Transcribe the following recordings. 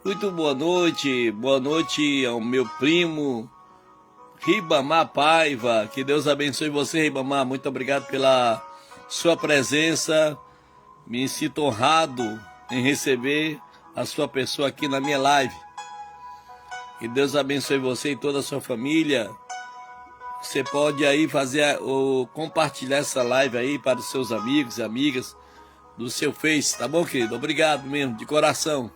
Muito boa noite ao meu primo Ribamar Paiva. Que Deus abençoe você, Ribamar. Muito obrigado pela sua presença. Me sinto honrado em receber a sua pessoa aqui na minha live. Que Deus abençoe você e toda a sua família. Você pode aí compartilhar essa live aí para os seus amigos e amigas do seu Face, tá bom, querido? Obrigado mesmo, de coração.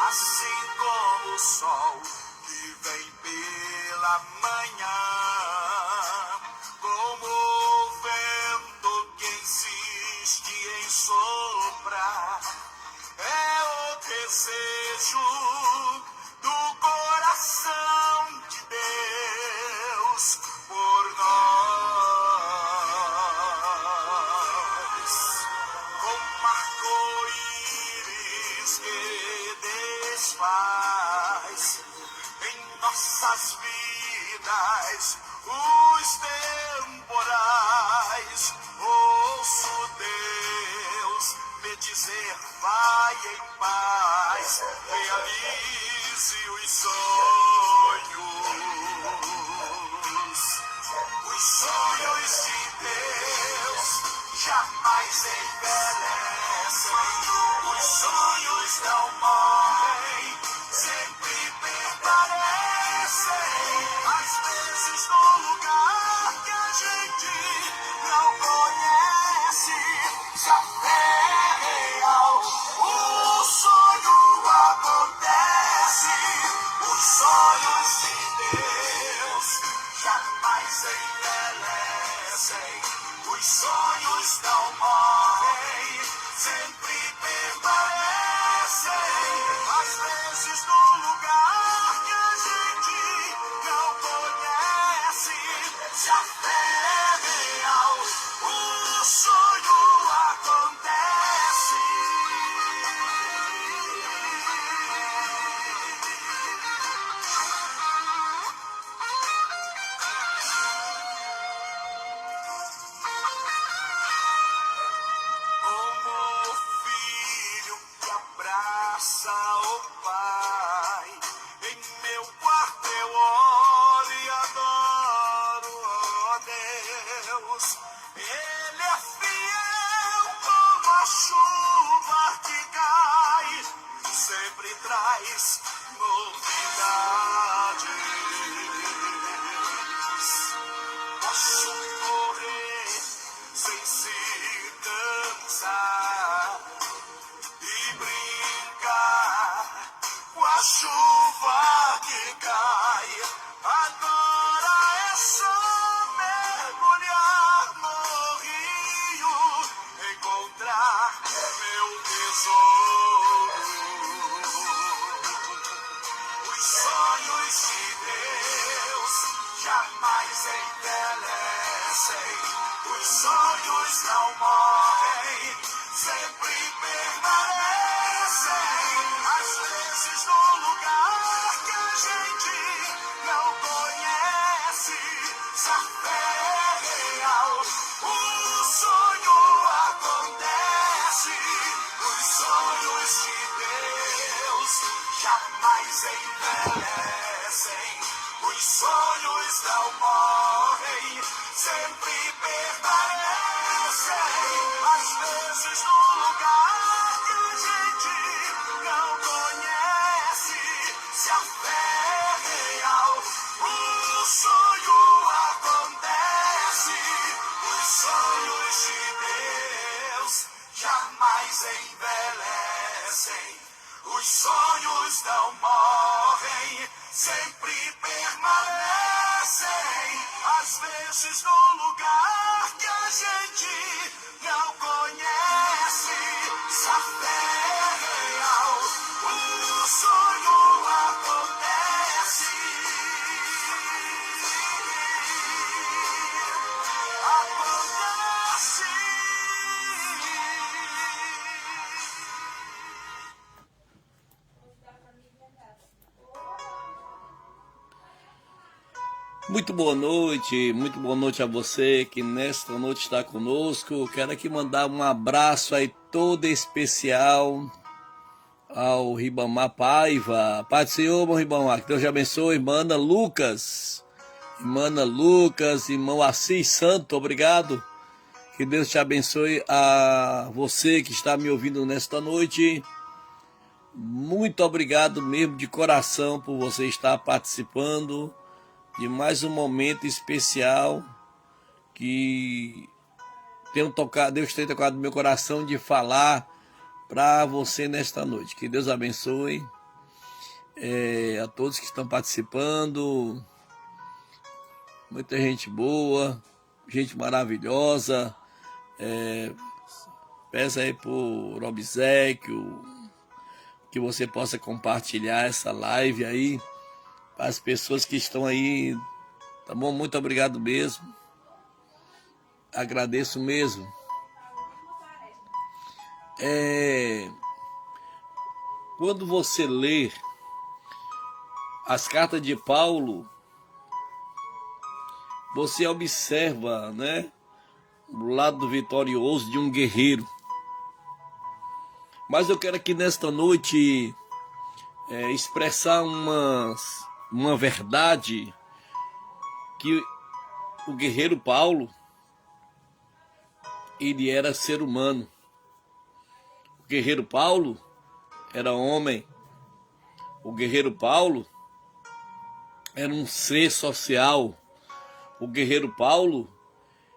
Assim como o sol que vem pela manhã, como o vento que insiste em soprar, é o desejo do coração de Deus por nós, como arco-íris que desfaz em nossas vidas os temporais. Ouço Deus me dizer: vai em paz, realize os sonhos. Os sonhos de Deus jamais envelhecem, os sonhos não morrem, sempre permanecem. Às vezes no lugar que a gente não conhece, se a fé é real, o sonho acontece. Os sonhos de Deus jamais envelhecem, os sonhos não morrem, sempre permanecem. Às vezes no lugar que a gente não conhece, se a fé é real, o sonho acontece. Como o filho que abraça o pai, em meu quarto eu oro e adoro, ó Deus. Ele é fiel como a chuva que cai, sempre traz novidades. Posso correr sem se cansar e brincar com a chuva que cai. Agora é só mergulhar no rio, encontrar meu tesouro. Os sonhos de Deus jamais envelhecem, os sonhos não morrem, sempre permanecem. Às vezes no lugar que a gente não conhece, se a fé é real, o sonho acontece. Os sonhos de Deus jamais envelhecem, os sonhos não morrem, sempre permanecem. Às vezes no lugar Os sonhos não morrem, sempre permanecem. Às vezes no lugar que a gente não conhece. Se a fé é real, o sonho acontece. Acontece. Muito boa noite a você que nesta noite está conosco. Quero aqui mandar um abraço aí todo especial ao Ribamar Paiva. Pai do Senhor, bom Ribamar, que Deus te abençoe. Irmã Ana Lucas, irmão Assis Santo, obrigado. Que Deus te abençoe a você que está me ouvindo nesta noite. Muito obrigado mesmo de coração por você estar participando de mais um momento especial que Deus tem tocado no meu coração de falar para você nesta noite. Que Deus abençoe a todos que estão participando, muita gente boa, gente maravilhosa. Peço aí por obséquio que você possa compartilhar essa live aí para as pessoas que estão aí, tá bom? Muito obrigado mesmo. Agradeço mesmo. Quando você lê as cartas de Paulo, você observa, né, o lado vitorioso de um guerreiro. Mas eu quero aqui nesta noite expressar uma verdade que o guerreiro Paulo, ele era ser humano. O guerreiro Paulo era homem. O guerreiro Paulo era um ser social. O guerreiro Paulo,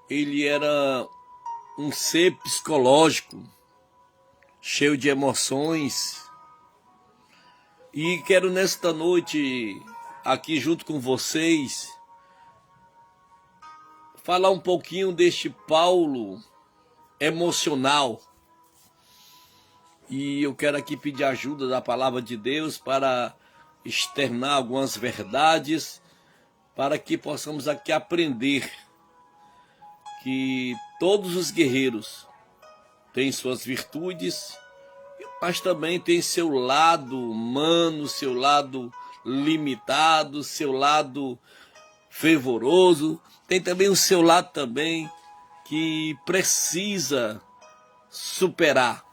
ele era um ser psicológico, cheio de emoções. E quero nesta noite, aqui junto com vocês, falar um pouquinho deste Paulo emocional. E eu quero aqui pedir ajuda da palavra de Deus para externar algumas verdades, para que possamos aqui aprender que todos os guerreiros têm suas virtudes, mas também tem seu lado humano, seu lado limitado, seu lado fervoroso, tem também o seu lado também que precisa superar.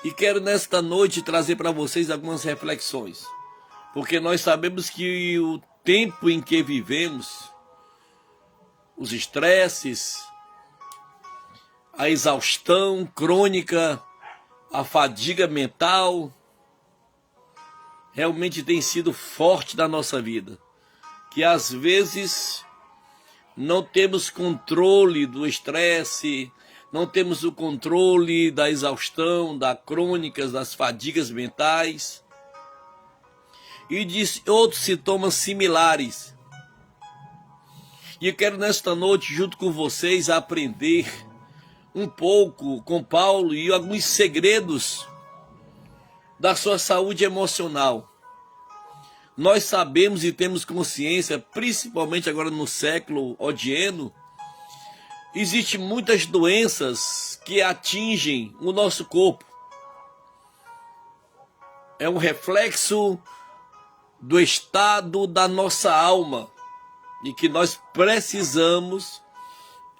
E quero nesta noite trazer para vocês algumas reflexões, porque nós sabemos que o tempo em que vivemos, os estresses, a exaustão crônica, a fadiga mental, realmente tem sido forte na nossa vida, que às vezes não temos controle do estresse, não temos o controle da exaustão, das crônicas, das fadigas mentais e de outros sintomas similares. E eu quero nesta noite, junto com vocês, aprender um pouco com Paulo e alguns segredos da sua saúde emocional. Nós sabemos e temos consciência, principalmente agora no século odieno, existem muitas doenças que atingem o nosso corpo. É um reflexo do estado da nossa alma e que nós precisamos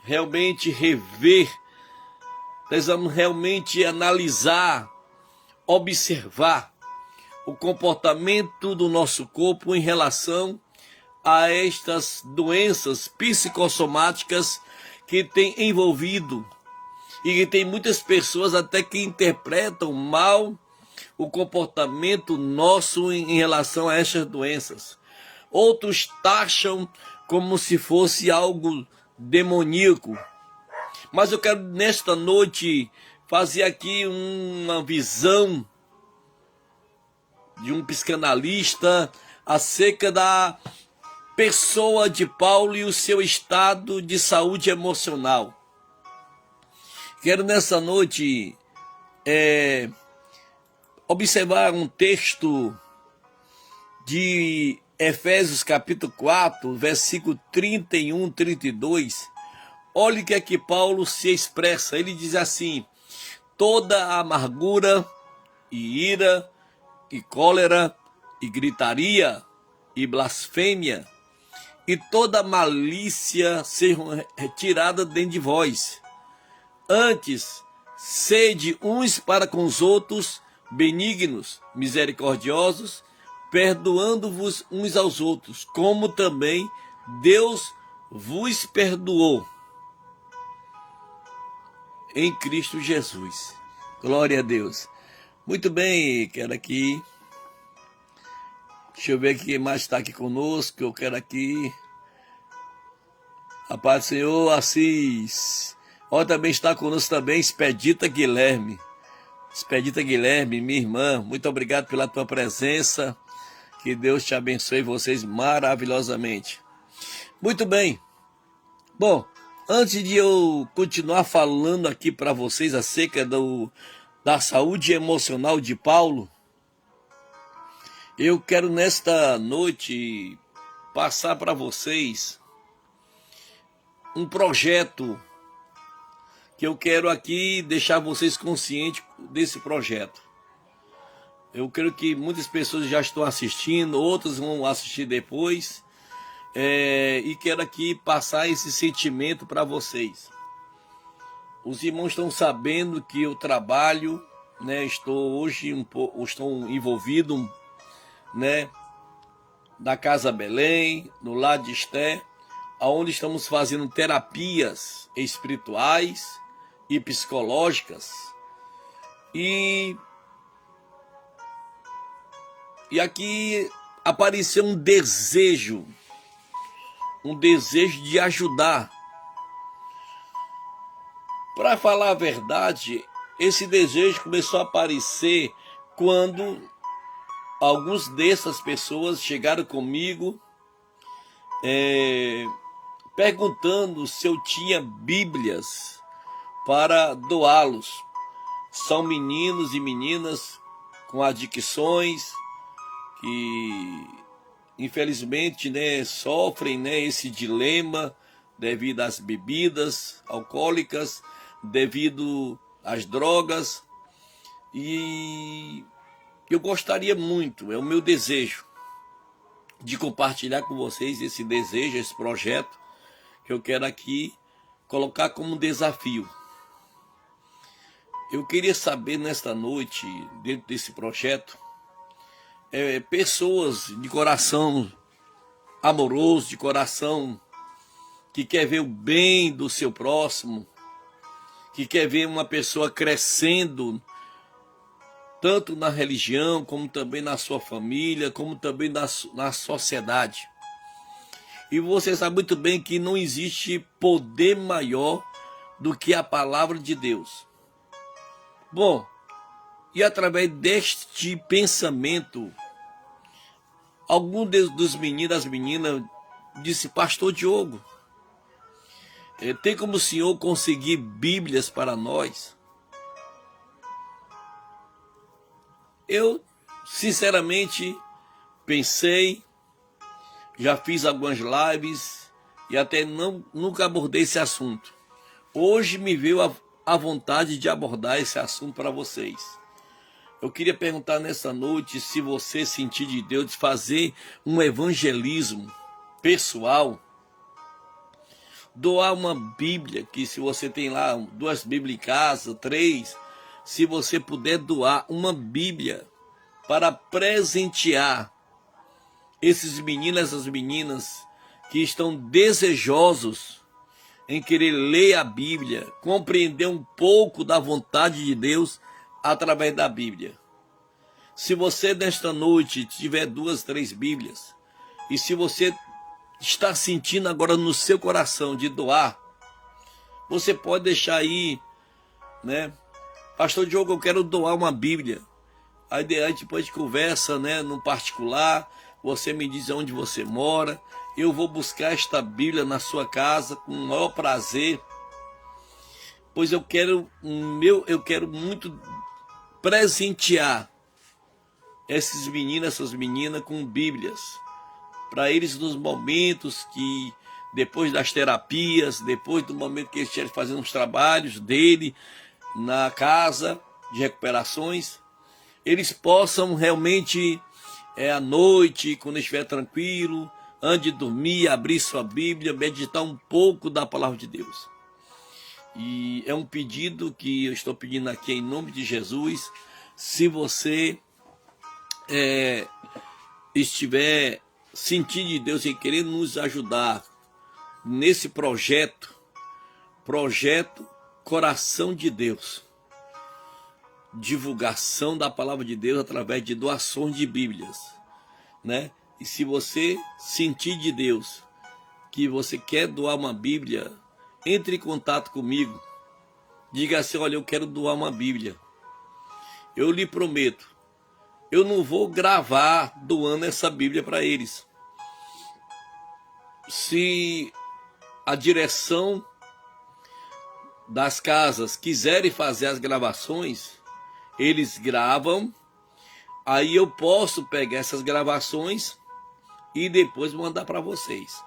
realmente rever, precisamos realmente analisar, observar o comportamento do nosso corpo em relação a estas doenças psicossomáticas que tem envolvido e que tem muitas pessoas até que interpretam mal o comportamento nosso em relação a estas doenças. Outros taxam como se fosse algo demoníaco. Mas eu quero nesta noite fazer aqui uma visão de um psicanalista acerca da pessoa de Paulo e o seu estado de saúde emocional. Quero nessa noite observar um texto de Efésios capítulo 4, versículo 31, 32. Olha o que é que Paulo se expressa. Ele diz assim: toda a amargura e ira e cólera e gritaria e blasfêmia e toda malícia sejam retiradas dentro de vós. Antes, sede uns para com os outros benignos, misericordiosos, perdoando-vos uns aos outros, como também Deus vos perdoou em Cristo Jesus. Glória a Deus. Muito bem, quero aqui. Deixa eu ver quem mais está aqui conosco. Eu quero aqui. A paz do Senhor, Assis. Ó, também está conosco também Expedita Guilherme. Expedita Guilherme, minha irmã, muito obrigado pela tua presença. Que Deus te abençoe vocês maravilhosamente. Muito bem. Bom, antes de eu continuar falando aqui para vocês acerca da saúde emocional de Paulo, eu quero nesta noite passar para vocês um projeto que eu quero aqui deixar vocês conscientes desse projeto. Eu creio que muitas pessoas já estão assistindo, outras vão assistir depois. E quero aqui passar esse sentimento para vocês. Os irmãos estão sabendo que eu trabalho, né? Estou envolvido, né? Na Casa Belém, no Lar de Esté, onde estamos fazendo terapias espirituais e psicológicas. E aqui apareceu um desejo de ajudar. Para falar a verdade, esse desejo começou a aparecer quando alguns dessas pessoas chegaram comigo perguntando se eu tinha Bíblias para doá-los. São meninos e meninas com adicções que infelizmente, né, sofrem, né, esse dilema devido às bebidas alcoólicas, devido às drogas. E eu gostaria muito, é o meu desejo, de compartilhar com vocês esse desejo, esse projeto, que eu quero aqui colocar como um desafio. Eu queria saber nesta noite, dentro desse projeto, pessoas de coração amoroso, de coração que quer ver o bem do seu próximo, que quer ver uma pessoa crescendo, tanto na religião, como também na sua família, como também na sociedade. E você sabe muito bem que não existe poder maior do que a palavra de Deus. Bom, e através deste pensamento, algum dos meninos, das meninas, disse: Pastor Diogo, tem como o senhor conseguir Bíblias para nós? Eu, sinceramente, pensei, já fiz algumas lives e até nunca abordei esse assunto. Hoje me veio a vontade de abordar esse assunto para vocês. Eu queria perguntar nessa noite se você sentir de Deus de fazer um evangelismo pessoal, doar uma Bíblia, que se você tem lá 2 Bíblias em casa, 3, se você puder doar uma Bíblia para presentear esses meninos, essas meninas que estão desejosos em querer ler a Bíblia, compreender um pouco da vontade de Deus através da Bíblia. Se você nesta noite tiver 2, 3 Bíblias, e se você está sentindo agora no seu coração de doar, você pode deixar aí, né? Pastor Diogo, eu quero doar uma Bíblia. Aí depois a gente conversa, né, no particular, você me diz onde você mora, eu vou buscar esta Bíblia na sua casa com o maior prazer, pois eu quero muito presentear esses meninos, essas meninas com Bíblias, para eles nos momentos que, depois das terapias, depois do momento que eles estiverem fazendo os trabalhos dele na casa de recuperações, eles possam realmente, à noite, quando estiver tranquilo, antes de dormir, abrir sua Bíblia, meditar um pouco da palavra de Deus. E é um pedido que eu estou pedindo aqui em nome de Jesus. Se você estiver sentindo de Deus em querer nos ajudar nesse projeto Coração de Deus, divulgação da palavra de Deus através de doações de Bíblias, né? E se você sentir de Deus que você quer doar uma Bíblia, entre em contato comigo, diga assim: olha, eu quero doar uma Bíblia. Eu lhe prometo, eu não vou gravar doando essa Bíblia para eles. Se a direção das casas quiserem fazer as gravações, eles gravam, aí eu posso pegar essas gravações e depois mandar para vocês.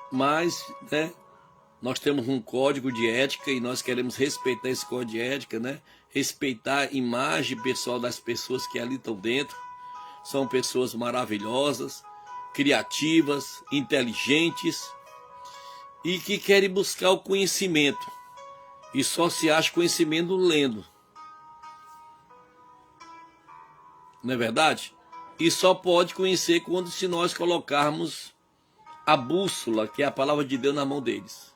Mas, né, nós temos um código de ética e nós queremos respeitar esse código de ética, né? Respeitar a imagem pessoal das pessoas que ali estão dentro. São pessoas maravilhosas, criativas, inteligentes e que querem buscar o conhecimento. E só se acha conhecimento lendo. Não é verdade? E só pode conhecer quando se nós colocarmos a bússola, que é a palavra de Deus, na mão deles.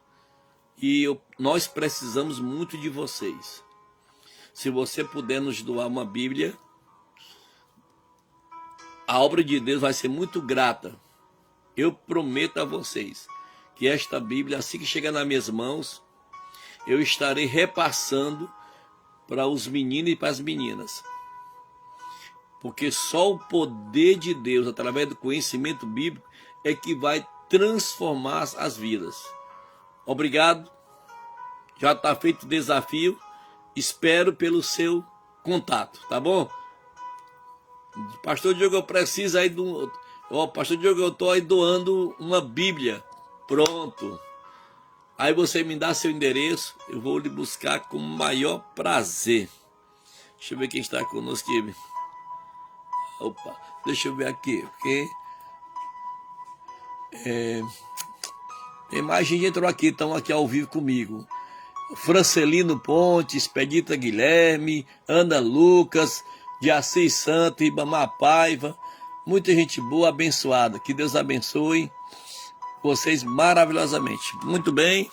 E nós precisamos muito de vocês. Se você puder nos doar uma Bíblia, a obra de Deus vai ser muito grata. Eu prometo a vocês que esta Bíblia, assim que chegar nas minhas mãos, eu estarei repassando para os meninos e para as meninas. Porque só o poder de Deus, através do conhecimento bíblico, é que vai transformar as vidas. Obrigado. Já está feito o desafio. Espero pelo seu contato, tá bom? Pastor Diogo, eu preciso aí do... Pastor Diogo, eu estou aí doando uma Bíblia. Pronto. Aí você me dá seu endereço, eu vou lhe buscar com o maior prazer. Deixa eu ver quem está conosco aqui. Opa, deixa eu ver aqui, porque tem mais gente que entrou aqui, estão aqui ao vivo comigo. Francelino Ponte, Expedita Guilherme, Ana Lucas, de Assis Santo, Ribamar Paiva, muita gente boa, abençoada. Que Deus abençoe vocês maravilhosamente. Muito bem.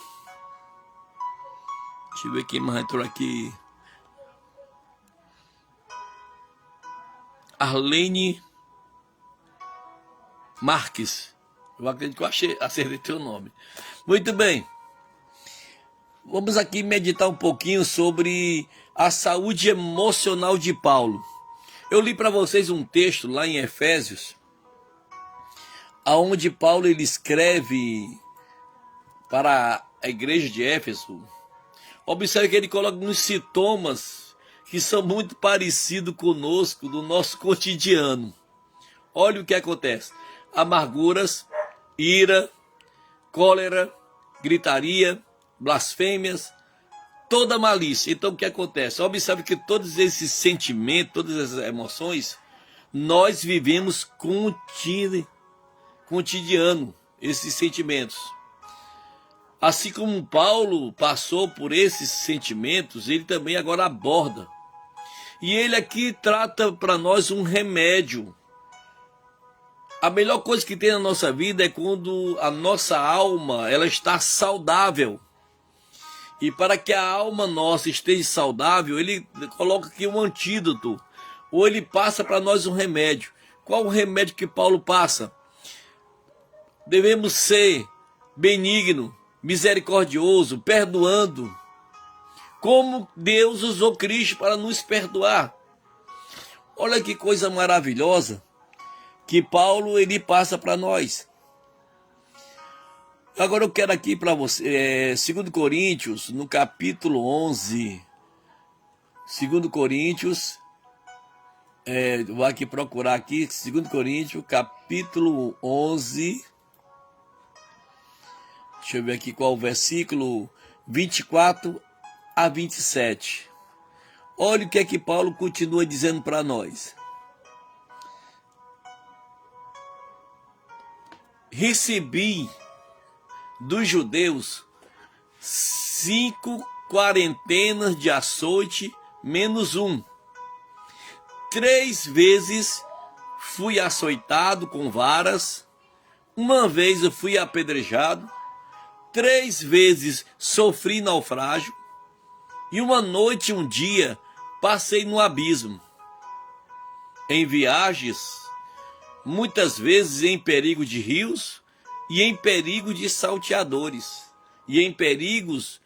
Deixa eu ver quem mais entrou aqui. Arlene Marques. Eu acredito que eu acertei teu nome. Muito bem. Vamos aqui meditar um pouquinho sobre a saúde emocional de Paulo. Eu li para vocês um texto lá em Efésios, aonde Paulo ele escreve para a igreja de Éfeso. Observe que ele coloca uns sintomas que são muito parecidos conosco, do nosso cotidiano. Olha o que acontece: amarguras, ira, cólera, gritaria, blasfêmias, toda malícia. Então o que acontece? Observe que todos esses sentimentos, todas essas emoções, nós vivemos cotidiano, esses sentimentos. Assim como Paulo passou por esses sentimentos, ele também agora aborda. E ele aqui trata para nós um remédio. A melhor coisa que tem na nossa vida é quando a nossa alma ela está saudável. E para que a alma nossa esteja saudável, ele coloca aqui um antídoto. Ou ele passa para nós um remédio. Qual o remédio que Paulo passa? Devemos ser benigno, misericordioso, perdoando, como Deus usou Cristo para nos perdoar. Olha que coisa maravilhosa que Paulo ele passa para nós. Agora eu quero aqui para você, 2 Coríntios, no capítulo 11, 2 Coríntios, vou aqui procurar aqui, 2 Coríntios, capítulo 11, deixa eu ver aqui qual o versículo, 24 a 27. Olha o que é que Paulo continua dizendo para nós. Recebi dos judeus 5 quarentenas de açoite menos 1. 3 vezes fui açoitado com varas. 1 vez eu fui apedrejado. 3 vezes sofri naufrágio. E 1 noite e 1 dia passei no abismo. Em viagens, muitas vezes em perigo de rios, e em perigo de salteadores, e em perigos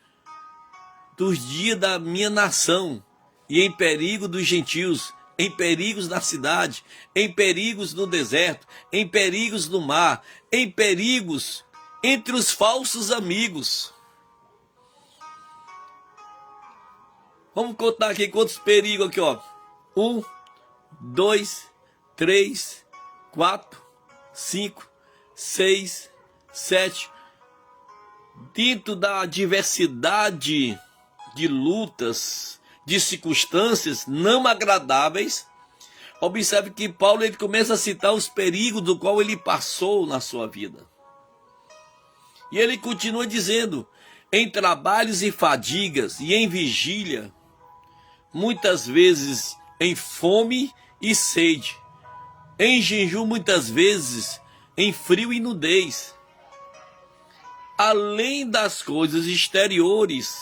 dos dias da minha nação, e em perigo dos gentios, em perigos na cidade, em perigos no deserto, em perigos no mar, em perigos entre os falsos amigos. Vamos contar aqui quantos perigos aqui, ó. 1, 2, 3, 4, 5, 6, 7. Dentro da diversidade de lutas, de circunstâncias não agradáveis, observe que Paulo ele começa a citar os perigos do qual ele passou na sua vida. E ele continua dizendo: em trabalhos e fadigas e em vigília, muitas vezes em fome e sede, em jejum muitas vezes em frio e nudez. Além das coisas exteriores,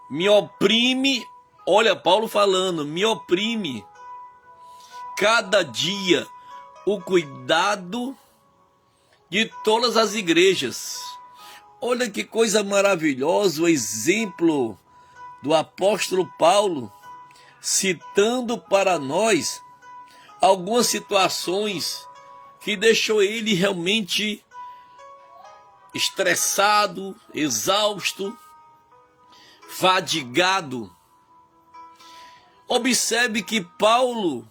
me oprime, olha Paulo falando, me oprime cada dia o cuidado de todas as igrejas. Olha que coisa maravilhosa o exemplo do apóstolo Paulo, citando para nós algumas situações que deixou ele realmente estressado, exausto, fadigado. Observe que Paulo,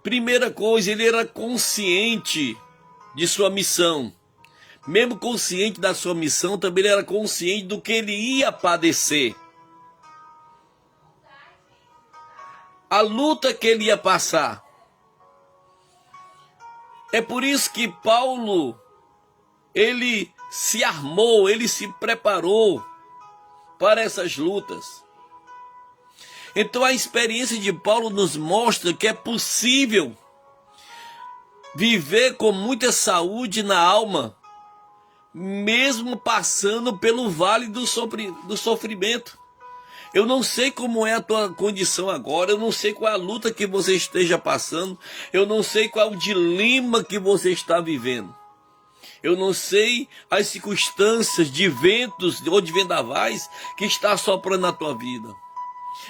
primeira coisa, ele era consciente de sua missão. Mesmo consciente da sua missão, também ele era consciente do que ele ia padecer. A luta que ele ia passar. É por isso que Paulo, ele se armou, ele se preparou para essas lutas. Então a experiência de Paulo nos mostra que é possível viver com muita saúde na alma, mesmo passando pelo vale do sofrimento. Eu não sei como é a tua condição agora, eu não sei qual é a luta que você esteja passando, eu não sei qual é o dilema que você está vivendo. Eu não sei as circunstâncias de ventos ou de vendavais que está soprando na tua vida.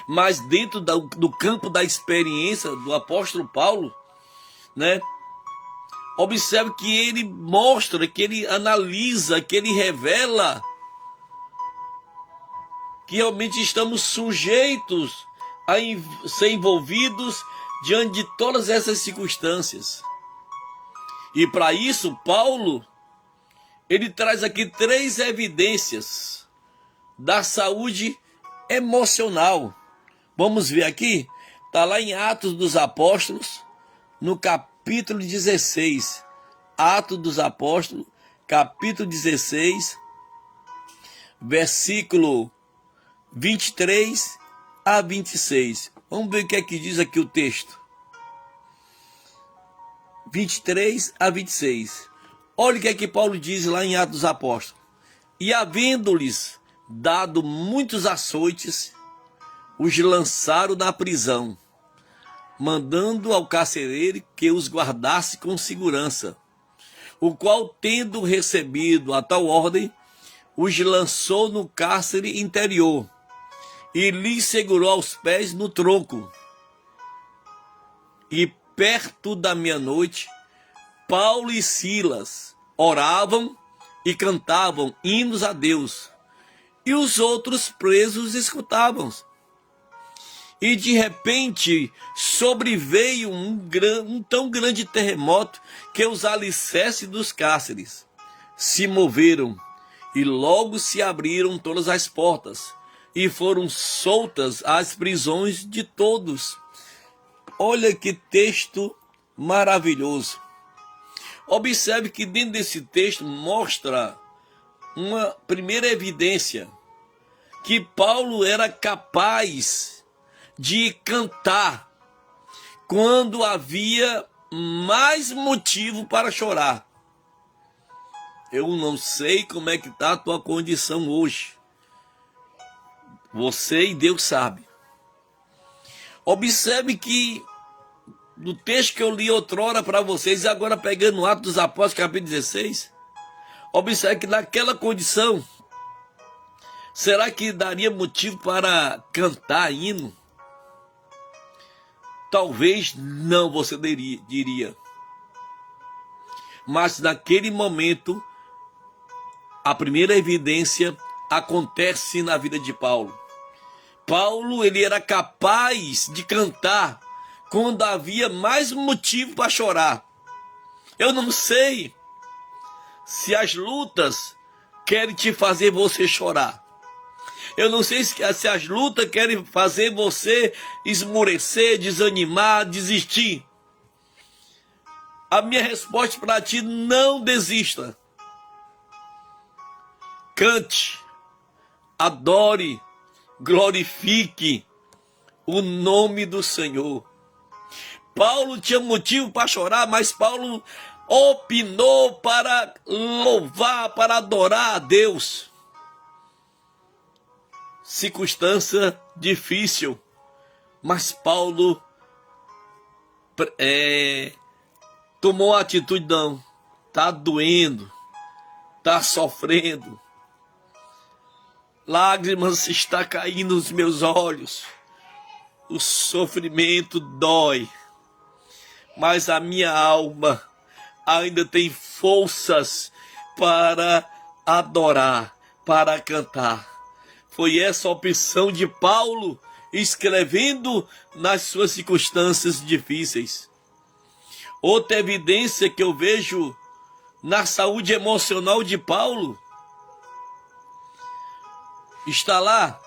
Mas dentro do campo da experiência do apóstolo Paulo, observe que ele mostra, que ele analisa, que ele revela que realmente estamos sujeitos a ser envolvidos diante de todas essas circunstâncias. E para isso, Paulo, ele traz aqui 3 evidências da saúde emocional. Vamos ver aqui, está lá em Atos dos Apóstolos, no capítulo 16. Atos dos Apóstolos, capítulo 16, versículo 23 a 26. Vamos ver o que é que diz aqui o texto. 23 a 26. Olha o que é que Paulo diz lá em Atos dos Apóstolos. E havendo-lhes dado muitos açoites, os lançaram na prisão, mandando ao carcereiro que os guardasse com segurança, o qual, tendo recebido a tal ordem, os lançou no cárcere interior e lhes segurou aos pés no tronco. E perto da meia-noite, Paulo e Silas oravam e cantavam hinos a Deus, e os outros presos escutavam. E de repente sobreveio um tão grande terremoto que os alicerces dos cárceres se moveram, e logo se abriram todas as portas, e foram soltas as prisões de todos. Olha que texto maravilhoso. Observe que dentro desse texto mostra uma primeira evidência que Paulo era capaz de cantar quando havia mais motivo para chorar. Eu não sei como é que está a tua condição hoje. Você e Deus sabe. Observe que no texto que eu li outrora para vocês, agora pegando o Atos dos Apóstolos, capítulo 16, observe que naquela condição, será que daria motivo para cantar hino? Talvez não, você diria. Mas naquele momento, a primeira evidência acontece na vida de Paulo. Paulo, ele era capaz de cantar quando havia mais motivo para chorar. Eu não sei se as lutas querem te fazer você chorar. Eu não sei se as lutas querem fazer você esmorecer, desanimar, desistir. A minha resposta para ti: não desista. Cante, adore, glorifique o nome do Senhor. Paulo tinha motivo para chorar, mas Paulo opinou para louvar, para adorar a Deus. Circunstância difícil, mas Paulo tomou a atitude: não, está doendo, está sofrendo, lágrimas estão caindo nos meus olhos, o sofrimento dói, mas a minha alma ainda tem forças para adorar, para cantar. Foi essa a opção de Paulo, escrevendo nas suas circunstâncias difíceis. Outra evidência que eu vejo na saúde emocional de Paulo está lá.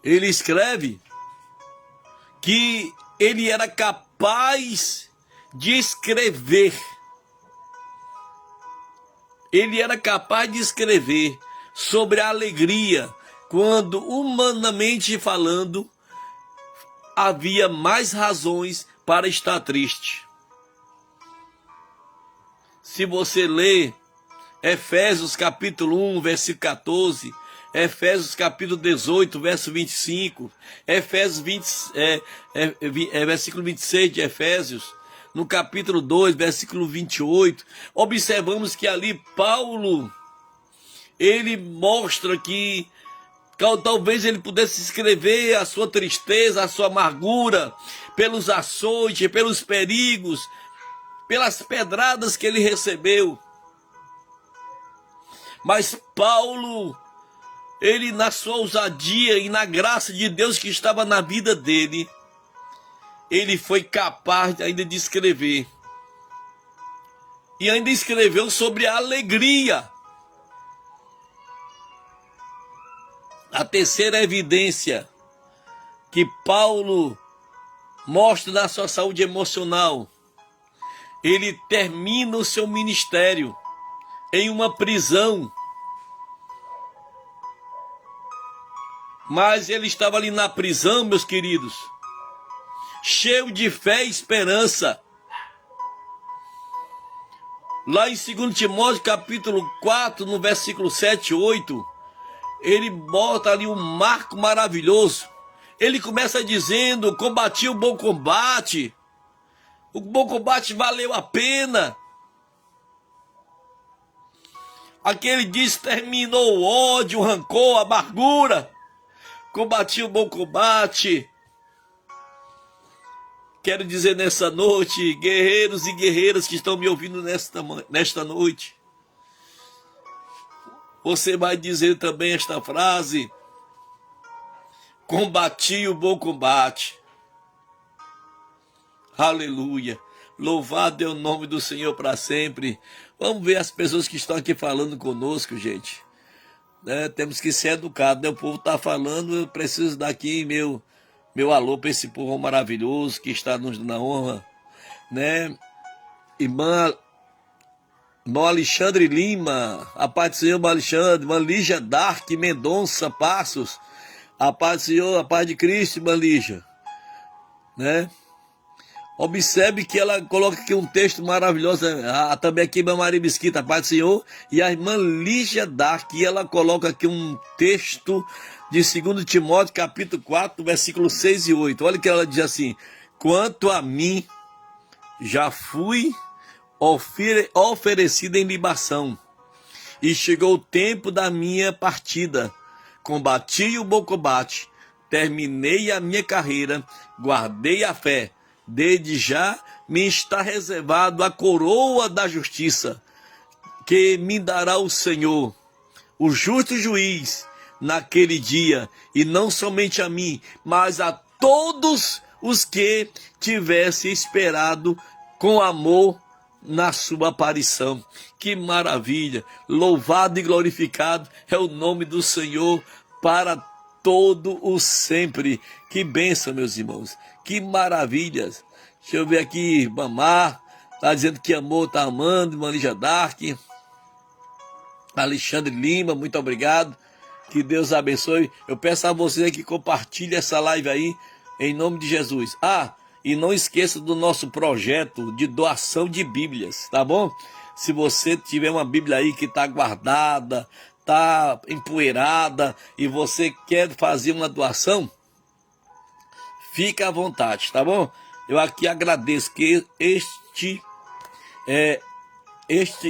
Ele escreve que ele era capaz de escrever. Ele era capaz de escrever sobre a alegria, quando, humanamente falando, havia mais razões para estar triste. Se você ler Efésios capítulo 1, versículo 14, Efésios capítulo 18, verso 25, versículo 26 de Efésios, no capítulo 2, versículo 28, observamos que ali Paulo, ele mostra que talvez ele pudesse escrever a sua tristeza, a sua amargura, pelos açoites, pelos perigos, pelas pedradas que ele recebeu. Mas Paulo, ele, na sua ousadia e na graça de Deus que estava na vida dele, ele foi capaz ainda de escrever. E ainda escreveu sobre a alegria. A terceira evidência que Paulo mostra na sua saúde emocional: ele termina o seu ministério em uma prisão. Mas ele estava ali na prisão, meus queridos, cheio de fé e esperança. Lá em 2 Timóteo capítulo 4, no versículo 7 e 8, ele bota ali um marco maravilhoso. Ele começa dizendo: combati o bom combate, o bom combate valeu a pena. Aquele diz: terminou o ódio, o rancor, a amargura. Combati o bom combate. Quero dizer nessa noite, guerreiros e guerreiras que estão me ouvindo nesta noite, você vai dizer também esta frase: combati o bom combate. Aleluia. Louvado é o nome do Senhor para sempre. Vamos ver as pessoas que estão aqui falando conosco, gente. Temos que ser educados, né? O povo está falando, eu preciso dar aqui meu alô para esse povo maravilhoso que está nos dando a honra, né? Irmão Alexandre Lima, a paz do Senhor, irmão Alexandre. Irmã Lígia Dark Mendonça Passos, a paz do Senhor, a paz de Cristo, irmã Lígia, né? Observe que ela coloca aqui um texto maravilhoso, também aqui irmã Maria Mesquita, a paz do Senhor, e a irmã Lígia Dark, e ela coloca aqui um texto de 2 Timóteo, capítulo 4, versículos 6 e 8. Olha que ela diz assim: quanto a mim, já fui oferecida em libação, e chegou o tempo da minha partida. Combati o bom combate, terminei a minha carreira, guardei a fé. Desde já me está reservado a coroa da justiça, que me dará o Senhor, o justo juiz, naquele dia, e não somente a mim, mas a todos os que tivessem esperado com amor na sua aparição. Que maravilha! Louvado e glorificado é o nome do Senhor para todo o sempre. Que bênção, meus irmãos. Que maravilhas. Deixa eu ver aqui, Bamar, está dizendo que amor, está amando, Manija Dark. Alexandre Lima, muito obrigado. Que Deus abençoe. Eu peço a vocês que compartilhem essa live aí, em nome de Jesus. E não esqueça do nosso projeto de doação de Bíblias, tá bom? Se você tiver uma Bíblia aí que está guardada, está empoeirada, e você quer fazer uma doação, fica à vontade, tá bom? Eu aqui agradeço que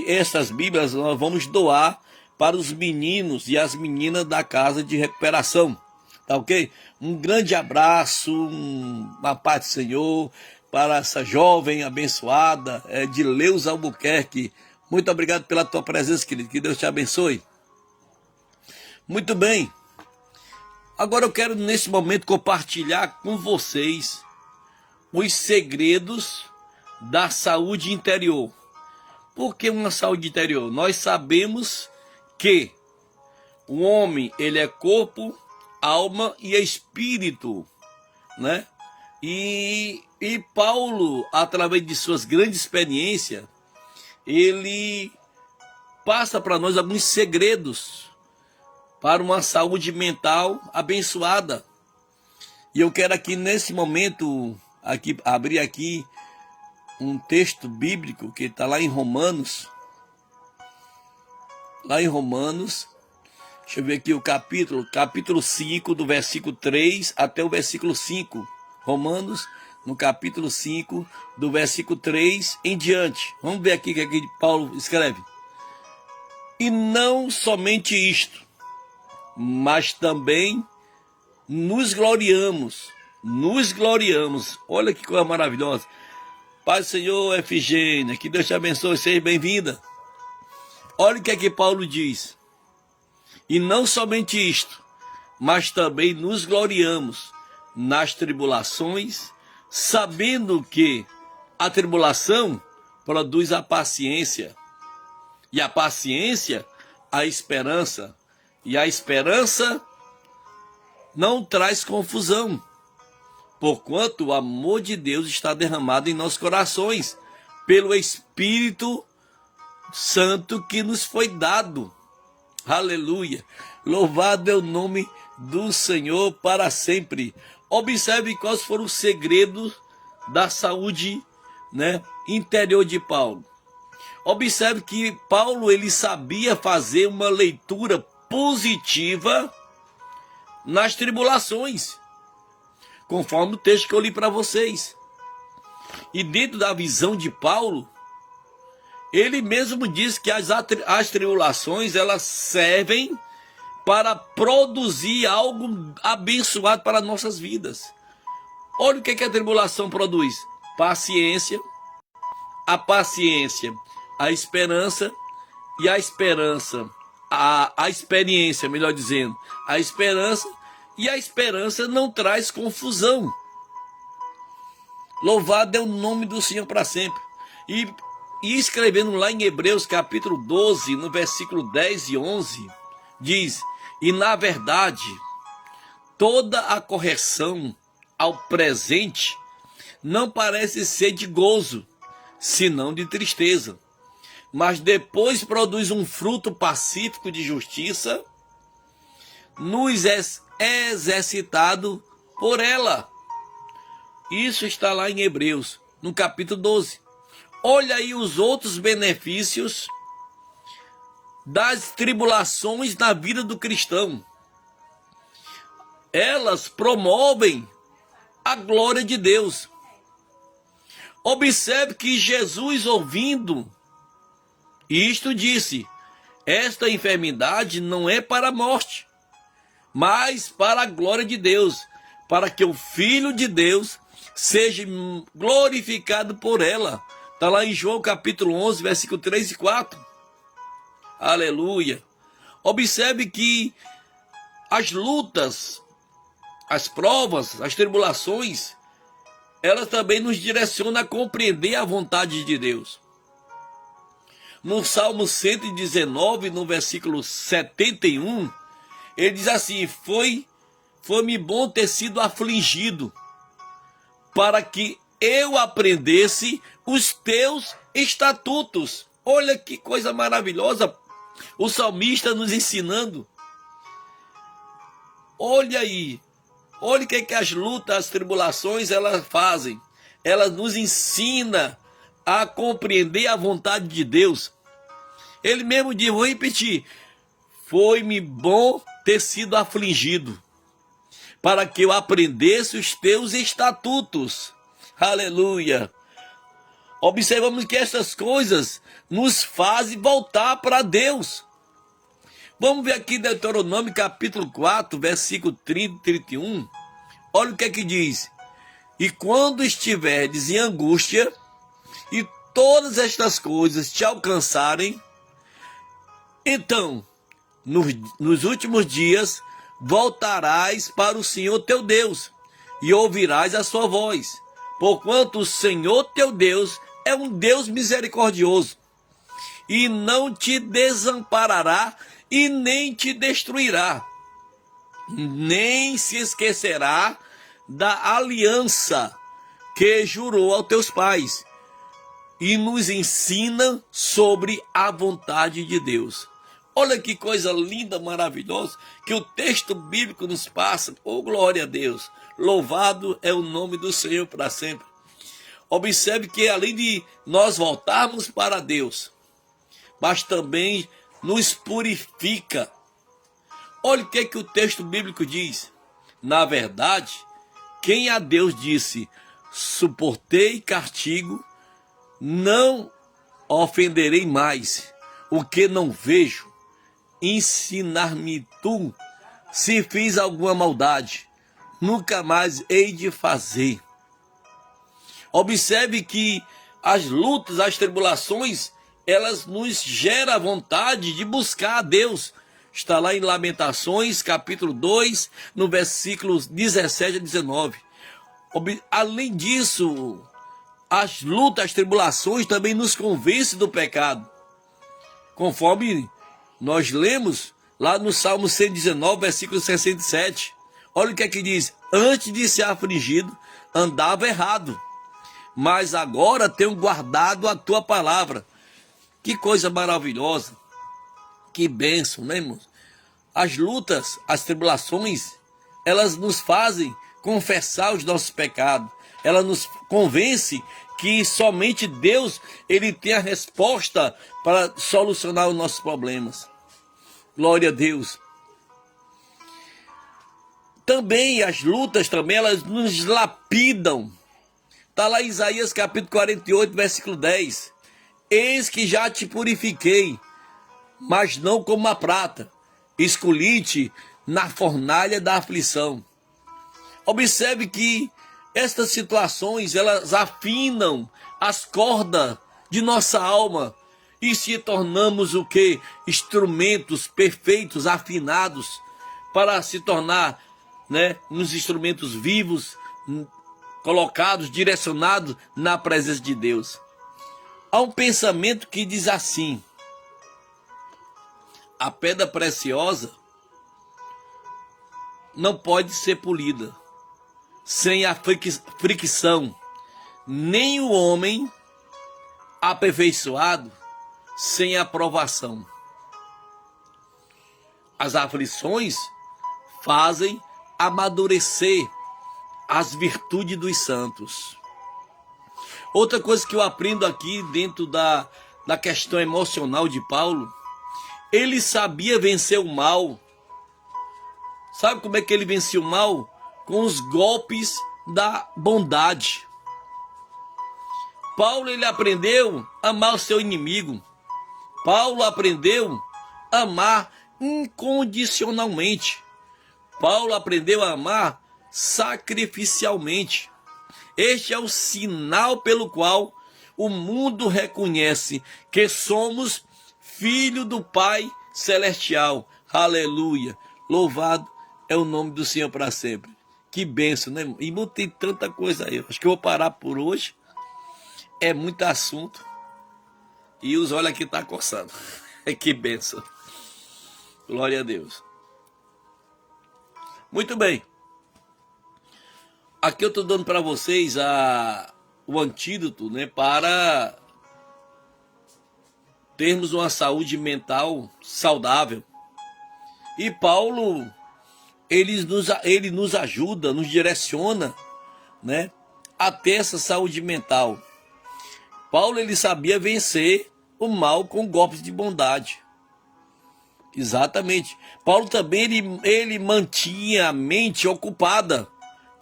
essas Bíblias nós vamos doar para os meninos e as meninas da Casa de Recuperação, tá ok? Um grande abraço, uma paz do Senhor para essa jovem abençoada, de Leus Albuquerque. Muito obrigado pela tua presença, querido, que Deus te abençoe. Muito bem. Agora eu quero, nesse momento, compartilhar com vocês os segredos da saúde interior. Por que uma saúde interior? Nós sabemos que o homem, ele é corpo, alma e espírito, né? E Paulo, através de suas grandes experiências, ele passa para nós alguns segredos para uma saúde mental abençoada. E eu quero aqui nesse momento abrir aqui um texto bíblico que está lá em Romanos. Lá em Romanos, deixa eu ver aqui o capítulo 5, do versículo 3 até o versículo 5. Romanos, no capítulo 5, do versículo 3 em diante. Vamos ver aqui o que Paulo escreve. E não somente isto, mas também nos gloriamos. Olha que coisa maravilhosa. Pai do Senhor, Efigênia, que Deus te abençoe, seja bem-vinda. Olha o que é que Paulo diz. E não somente isto, mas também nos gloriamos nas tribulações, sabendo que a tribulação produz a paciência, e a paciência, a esperança, e a esperança não traz confusão, porquanto o amor de Deus está derramado em nossos corações, pelo Espírito Santo que nos foi dado. Aleluia! Louvado é o nome do Senhor para sempre. Observe quais foram os segredos da saúde, né, interior de Paulo. Observe que Paulo, ele sabia fazer uma leitura positiva nas tribulações, conforme o texto que eu li para vocês. E dentro da visão de Paulo, Ele mesmo diz que as tribulações, elas servem para produzir algo abençoado para nossas vidas. Olha o que a tribulação produz: paciência, a paciência, a esperança, e a esperança, a experiência, melhor dizendo, a esperança, e a esperança não traz confusão. Louvado é o nome do Senhor para sempre. E escrevendo lá em Hebreus capítulo 12, no versículo 10 e 11, diz: e na verdade, toda a correção ao presente não parece ser de gozo, senão de tristeza, mas depois produz um fruto pacífico de justiça, nos exercitado por ela. Isso está lá em Hebreus, no capítulo 12. Olha aí os outros benefícios das tribulações na vida do cristão. Elas promovem a glória de Deus. Observe que Jesus, ouvindo isto, disse: esta enfermidade não é para a morte, mas para a glória de Deus, para que o Filho de Deus seja glorificado por ela. Está lá em João capítulo 11, versículo 3 e 4. Aleluia. Observe que as lutas, as provas, as tribulações, elas também nos direcionam a compreender a vontade de Deus. No Salmo 119, no versículo 71, ele diz assim: foi-me bom ter sido afligido, para que eu aprendesse os teus estatutos. Olha que coisa maravilhosa, o salmista nos ensinando. Olha aí, olha o que as lutas, as tribulações, elas fazem. Elas nos ensinam a compreender a vontade de Deus. Ele mesmo diz, vou repetir: foi-me bom ter sido afligido, para que eu aprendesse os teus estatutos. Aleluia. Observamos que essas coisas nos fazem voltar para Deus. Vamos ver aqui Deuteronômio capítulo 4, versículo 30 e 31. Olha o que é que diz: e quando estiverdes em angústia, e todas estas coisas te alcançarem, então, nos últimos dias, voltarás para o Senhor teu Deus, e ouvirás a sua voz, porquanto o Senhor teu Deus é um Deus misericordioso, e não te desamparará, e nem te destruirá, nem se esquecerá da aliança que jurou aos teus pais. E nos ensina sobre a vontade de Deus. Olha que coisa linda, maravilhosa, que o texto bíblico nos passa. Oh, glória a Deus. Louvado é o nome do Senhor para sempre. Observe que além de nós voltarmos para Deus, mas também nos purifica. Olha o que o texto bíblico diz. Na verdade, quem a Deus disse: suportei castigo, não ofenderei mais, o que não vejo, ensinar-me tu, se fiz alguma maldade, nunca mais hei de fazer. Observe que as lutas, as tribulações, elas nos geram a vontade de buscar a Deus. Está lá em Lamentações, capítulo 2, no versículos 17 a 19. Além disso, as lutas, as tribulações também nos convencem do pecado. Conforme nós lemos lá no Salmo 119, versículo 67. Olha o que é que diz: antes de ser afligido, andava errado, mas agora tenho guardado a tua palavra. Que coisa maravilhosa, que bênção, né, irmãos? As lutas, as tribulações, elas nos fazem confessar os nossos pecados. Ela nos convence que somente Deus, ele tem a resposta para solucionar os nossos problemas. Glória a Deus. Também as lutas, também elas nos lapidam. Está lá em Isaías capítulo 48, versículo 10. eis que já te purifiquei, mas não como a prata, escolhi-te na fornalha da aflição. Observe que estas situações, elas afinam as cordas de nossa alma e se tornamos o que? Instrumentos perfeitos, afinados, para se tornar, né, uns instrumentos vivos, colocados, direcionados na presença de Deus. Há um pensamento que diz assim: a pedra preciosa não pode ser polida sem a fricção, nem o homem aperfeiçoado sem a provação. As aflições fazem amadurecer as virtudes dos santos. Outra coisa que eu aprendo aqui dentro da questão emocional de Paulo, ele sabia vencer o mal. Sabe como é que ele vencia o mal? Com os golpes da bondade. Paulo, ele aprendeu a amar o seu inimigo. Paulo aprendeu a amar incondicionalmente. Paulo aprendeu a amar sacrificialmente. Este é o sinal pelo qual o mundo reconhece que somos filho do Pai Celestial. Aleluia! Louvado é o nome do Senhor para sempre. Que bênção, né? E não tem tanta coisa aí. Acho que eu vou parar por hoje. É muito assunto. E os olhos aqui estão coçando. Que bênção. Glória a Deus. Muito bem. Aqui eu estou dando para vocês o antídoto, né, para termos uma saúde mental saudável. E Paulo, ele nos ajuda, nos direciona, né, a ter essa saúde mental. Paulo, ele sabia vencer o mal com golpes de bondade. Exatamente. Paulo também, ele mantinha a mente ocupada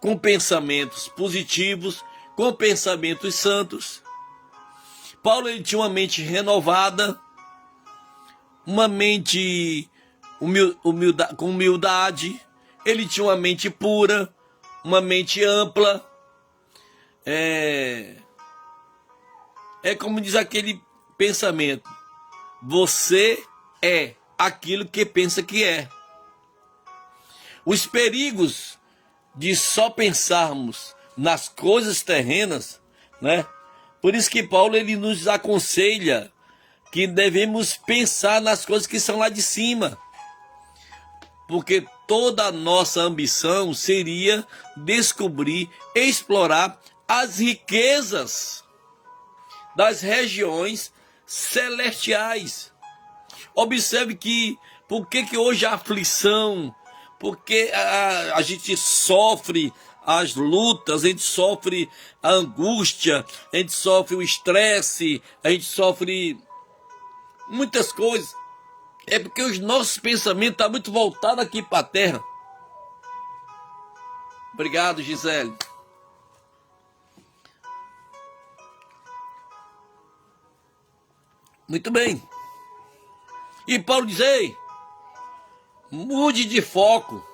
com pensamentos positivos, com pensamentos santos. Paulo, ele tinha uma mente renovada, uma mente com humildade, ele tinha uma mente pura, uma mente ampla. É como diz aquele pensamento: você é aquilo que pensa que é. Os perigos de só pensarmos nas coisas terrenas, né? Por isso que Paulo, ele nos aconselha que devemos pensar nas coisas que são lá de cima. Porque toda a nossa ambição seria descobrir, explorar as riquezas das regiões celestiais. Observe que, por que hoje a aflição, porque a gente sofre as lutas, a gente sofre a angústia, a gente sofre o estresse, a gente sofre muitas coisas. É porque os nossos pensamentos estão muito voltados aqui para a terra. Obrigado, Gisele. Muito bem. E Paulo diz: ei, mude de foco.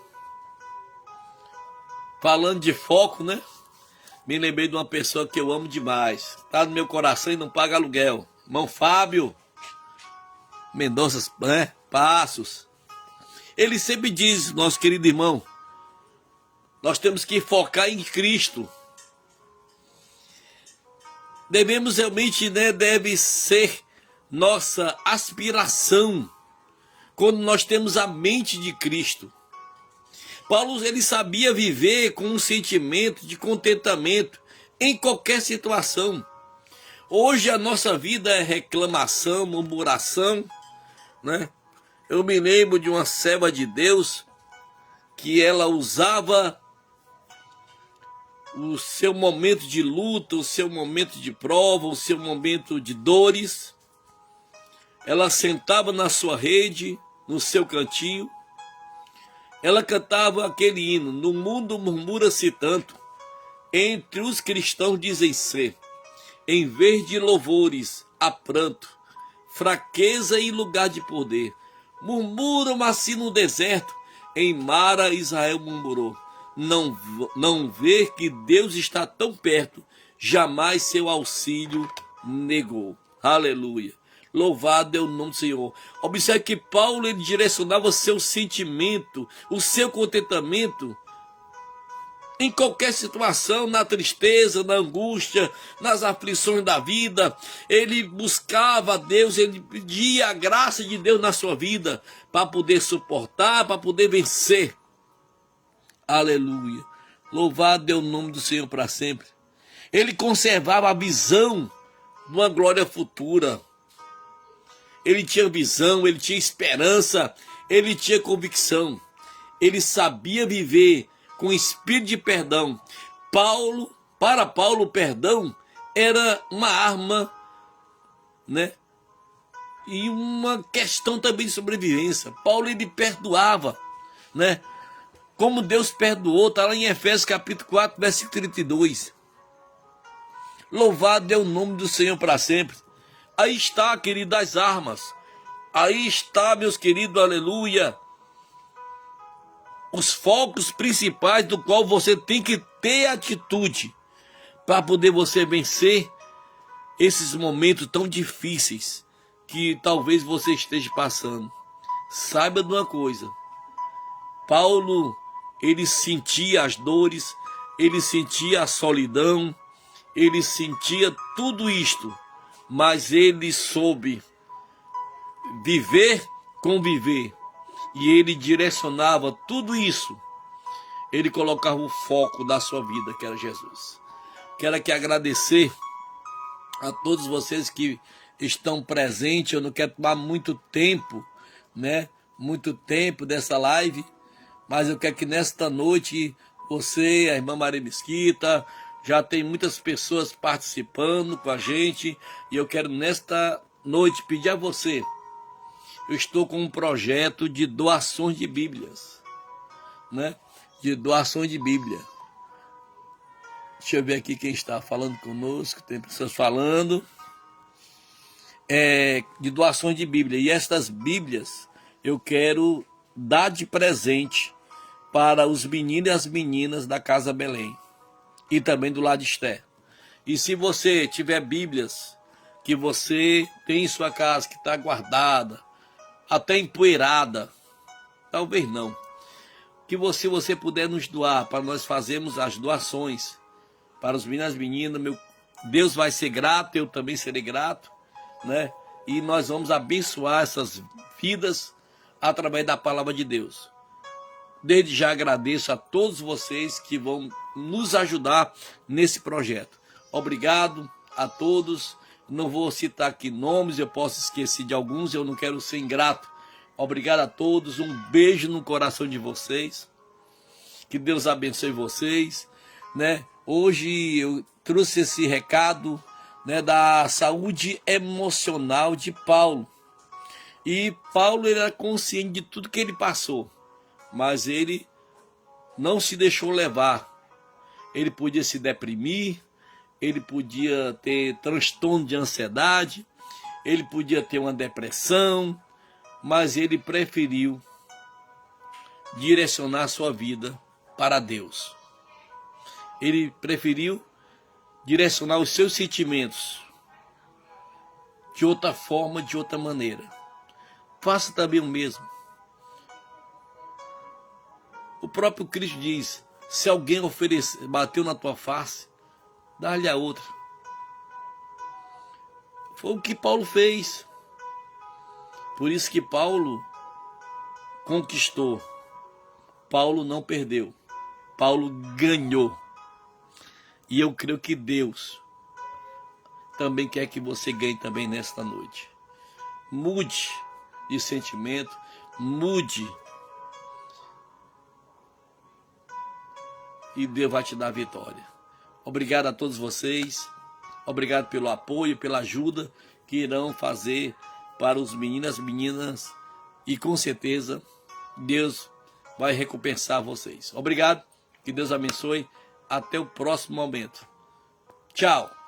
Falando de foco, né? Me lembrei de uma pessoa que eu amo demais. Está no meu coração e não paga aluguel. Irmão Fábio Mendonça, né? Passos. Ele sempre diz, nosso querido irmão, nós temos que focar em Cristo. Devemos realmente, né? Deve ser nossa aspiração quando nós temos a mente de Cristo. Paulo, ele sabia viver com um sentimento de contentamento em qualquer situação. Hoje a nossa vida é reclamação, murmuração, né? Eu me lembro de uma serva de Deus que ela usava o seu momento de luta, o seu momento de prova, o seu momento de dores. Ela sentava na sua rede, no seu cantinho. Ela cantava aquele hino: no mundo murmura-se tanto, entre os cristãos dizem ser, em vez de louvores, há pranto, fraqueza e lugar de poder. Murmuram assim no deserto, em Mara Israel murmurou. Não vê que Deus está tão perto, jamais seu auxílio negou. Aleluia. Louvado é o nome do Senhor. Observe que Paulo ele direcionava o seu sentimento, o seu contentamento em qualquer situação, na tristeza, na angústia, nas aflições da vida. Ele buscava a Deus, ele pedia a graça de Deus na sua vida para poder suportar, para poder vencer. Aleluia. Louvado é o nome do Senhor para sempre. Ele conservava a visão de uma glória futura. Ele tinha visão, ele tinha esperança, ele tinha convicção. Ele sabia viver com espírito de perdão. Para Paulo, o perdão era uma arma, né? E uma questão também de sobrevivência. Paulo, ele perdoava, né? Como Deus perdoou, está lá em Efésios capítulo 4, versículo 32. Louvado é o nome do Senhor para sempre. Aí está, querido, as armas. Aí está, meus queridos, aleluia. Os focos principais do qual você tem que ter atitude para poder você vencer esses momentos tão difíceis que talvez você esteja passando. Saiba de uma coisa. Paulo, ele sentia as dores, ele sentia a solidão, ele sentia tudo isto, mas ele soube viver, conviver, e ele direcionava tudo isso. Ele colocava o foco da sua vida, que era Jesus. Quero aqui agradecer a todos vocês que estão presentes. Eu não quero tomar muito tempo, né? Muito tempo dessa live, mas eu quero que nesta noite você, a irmã Maria Mesquita, já tem muitas pessoas participando com a gente, e eu quero nesta noite pedir a você. Eu estou com um projeto de doações de Bíblias, né? De doações de Bíblia. Deixa eu ver aqui quem está falando conosco. Tem pessoas falando. De doações de Bíblia. E estas Bíblias eu quero dar de presente para os meninos e as meninas da Casa Belém. E também do lado de Esté. E se você tiver Bíblias que você tem em sua casa, que está guardada, até empoeirada, talvez não, que você puder nos doar, para nós fazermos as doações para os meninos e as meninas, Deus vai ser grato, eu também serei grato, né? E nós vamos abençoar essas vidas através da palavra de Deus. Desde já agradeço a todos vocês que vão nos ajudar nesse projeto. Obrigado a todos. Não vou citar aqui nomes, eu posso esquecer de alguns, eu não quero ser ingrato. Obrigado a todos, um beijo no coração de vocês. Que Deus abençoe vocês, né? Hoje eu trouxe esse recado, né, da saúde emocional de Paulo. E Paulo era consciente de tudo que ele passou, mas ele não se deixou levar. Ele podia se deprimir, ele podia ter transtorno de ansiedade, ele podia ter uma depressão, mas ele preferiu direcionar sua vida para Deus. Ele preferiu direcionar os seus sentimentos de outra forma, de outra maneira. Faça também o mesmo. O próprio Cristo diz: se alguém bateu na tua face, dá-lhe a outra. Foi o que Paulo fez. Por isso que Paulo conquistou. Paulo não perdeu. Paulo ganhou. E eu creio que Deus também quer que você ganhe também nesta noite. Mude de sentimento, mude. E Deus vai te dar a vitória. Obrigado a todos vocês. Obrigado pelo apoio, pela ajuda que irão fazer para os meninos e meninas. E com certeza Deus vai recompensar vocês. Obrigado. Que Deus abençoe. Até o próximo momento. Tchau.